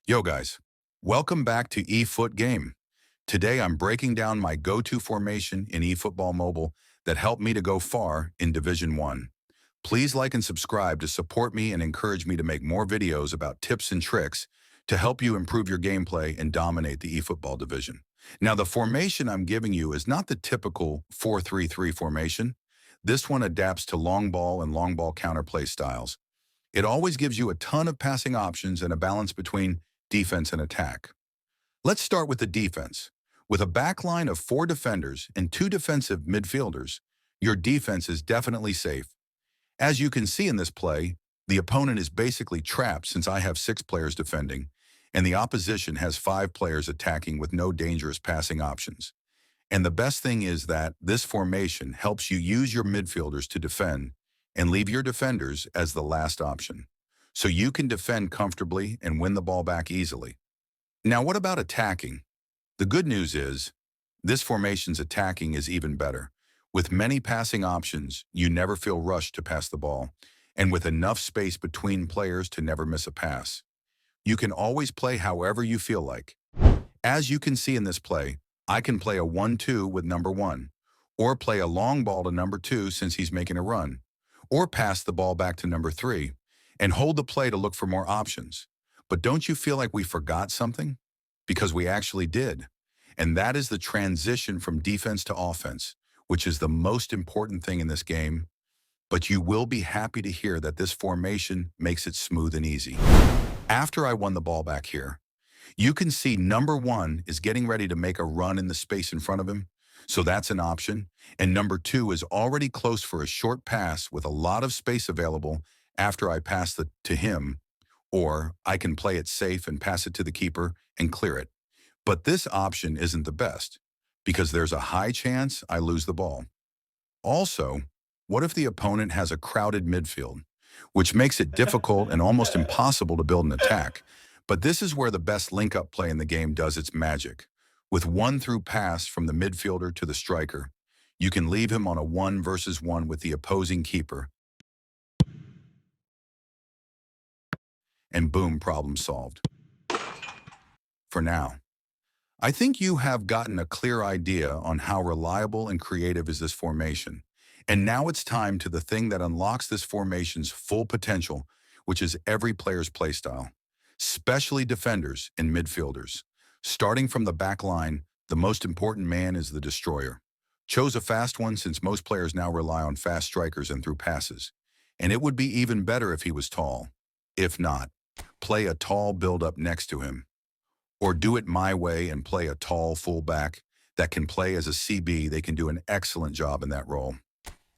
Yo guys, welcome back to eFoot Game. Today I'm breaking down my go-to formation in eFootball Mobile that helped me to go far in Division 1. Please like and subscribe to support me and encourage me to make more videos about tips and tricks to help you improve your gameplay and dominate the eFootball division. Now the formation I'm giving you is not the typical 4-3-3 formation. This one adapts to long ball and long ball counterplay styles. It always gives you a ton of passing options and a balance between defense and attack. Let's start with the defense. With a backline of 4 defenders and 2 defensive midfielders, your defense is definitely safe. As you can see in this play, the opponent is basically trapped since I have 6 players defending, and the opposition has 5 players attacking with no dangerous passing options. And the best thing is that this formation helps you use your midfielders to defend and leave your defenders as the last option, so you can defend comfortably and win the ball back easily. Now, what about attacking? The good news is, this formation's attacking is even better. With many passing options, you never feel rushed to pass the ball, and with enough space between players to never miss a pass. You can always play however you feel like. As you can see in this play, I can play a 1-2 with number 1, or play a long ball to number 2 since he's making a run, or pass the ball back to number 3, and hold the play to look for more options. But don't you feel like we forgot something? Because we actually did. And that is the transition from defense to offense, which is the most important thing in this game. But you will be happy to hear that this formation makes it smooth and easy. After I won the ball back here, you can see number 1 is getting ready to make a run in the space in front of him, so that's an option. And number 2 is already close for a short pass with a lot of space available after I pass it to him, or I can play it safe and pass it to the keeper and clear it. But this option isn't the best, because there's a high chance I lose the ball. Also, what if the opponent has a crowded midfield, which makes it difficult and almost impossible to build an attack? But this is where the best link-up play in the game does its magic. With one-through pass from the midfielder to the striker, you can leave him on a 1-versus-1 with the opposing keeper, and boom, problem solved. For now, I think you have gotten a clear idea on how reliable and creative is this formation. And now it's time to the thing that unlocks this formation's full potential, which is every player's playstyle, especially defenders and midfielders. Starting from the back line, the most important man is the destroyer. Chose a fast one since most players now rely on fast strikers and through passes. And it would be even better if he was tall. If not, play a tall build-up next to him. Or do it my way and play a tall fullback that can play as a CB. They can do an excellent job in that role.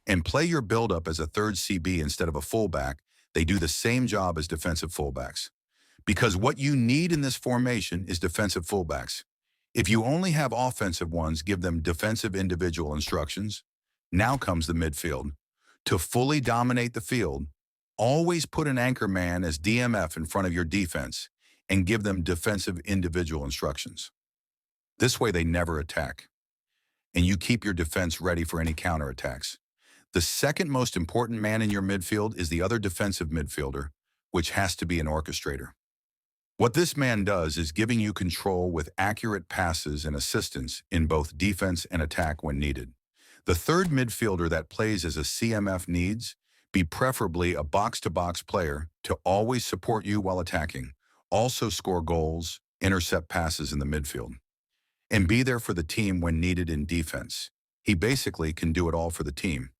And play your build-up as a third CB instead of a fullback. They do the same job as defensive fullbacks. Because what you need in this formation is defensive fullbacks. If you only have offensive ones, give them defensive individual instructions. Now comes the midfield. To fully dominate the field, always put an anchor man as DMF in front of your defense and give them defensive individual instructions. This way they never attack, and you keep your defense ready for any counterattacks. The second most important man in your midfield is the other defensive midfielder, which has to be an orchestrator. What this man does is giving you control with accurate passes and assistance in both defense and attack when needed. The third midfielder that plays as a CMF needs be preferably a box-to-box player to always support you while attacking, also score goals, intercept passes in the midfield, and be there for the team when needed in defense. He basically can do it all for the team.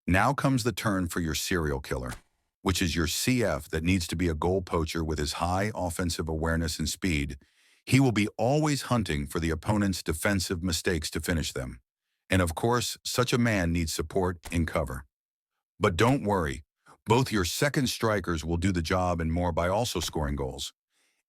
Now comes the turn for your serial killer, which is your CF that needs to be a goal poacher with his high offensive awareness and speed. He will be always hunting for the opponent's defensive mistakes to finish them. And of course, such a man needs support in cover. But don't worry, both your second strikers will do the job and more by also scoring goals.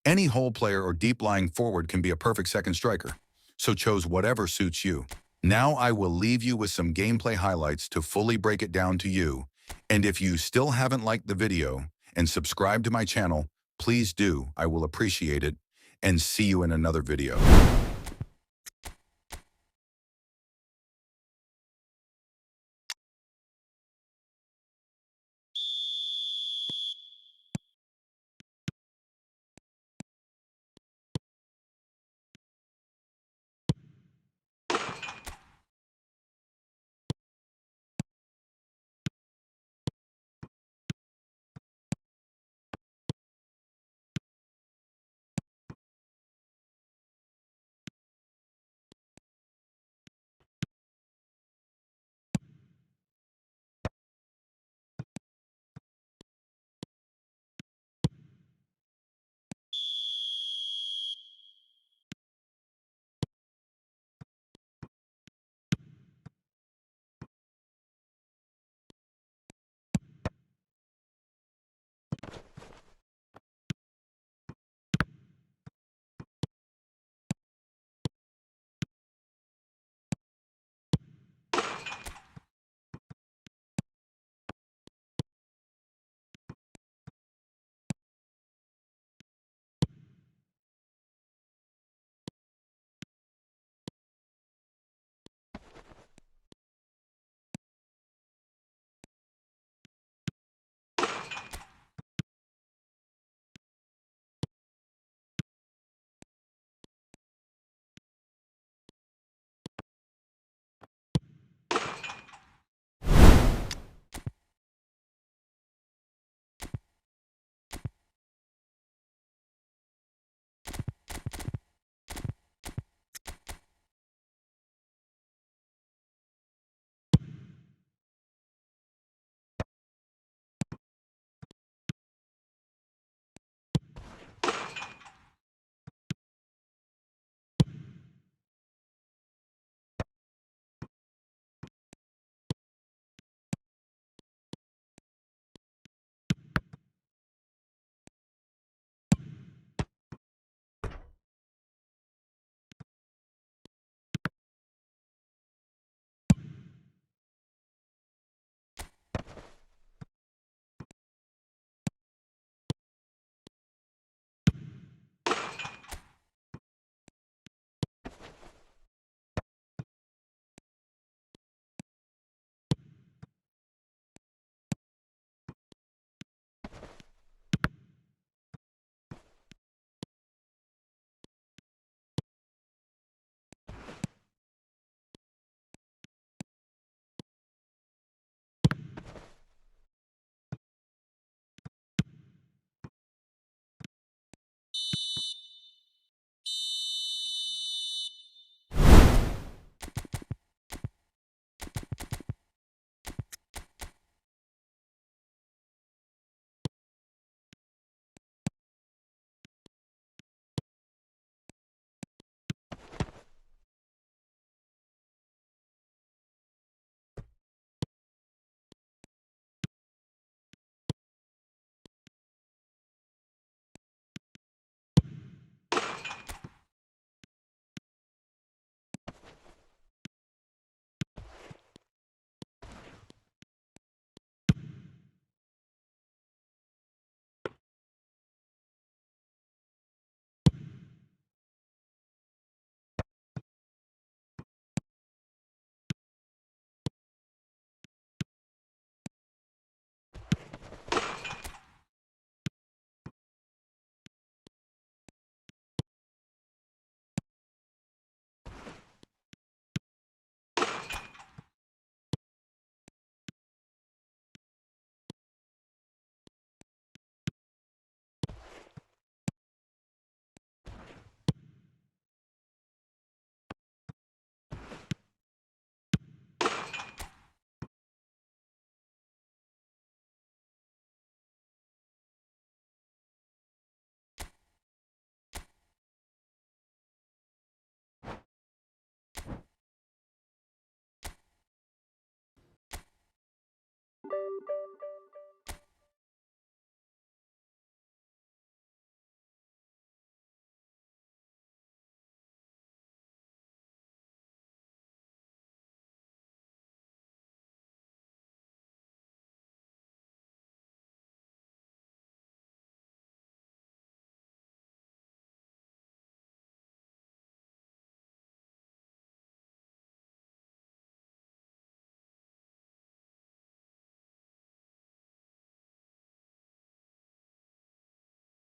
Any hole player or deep-lying forward can be a perfect second striker, so chose whatever suits you. Now I will leave you with some gameplay highlights to fully break it down to you. And if you still haven't liked the video and subscribed to my channel, please do. I will appreciate it, and see you in another video.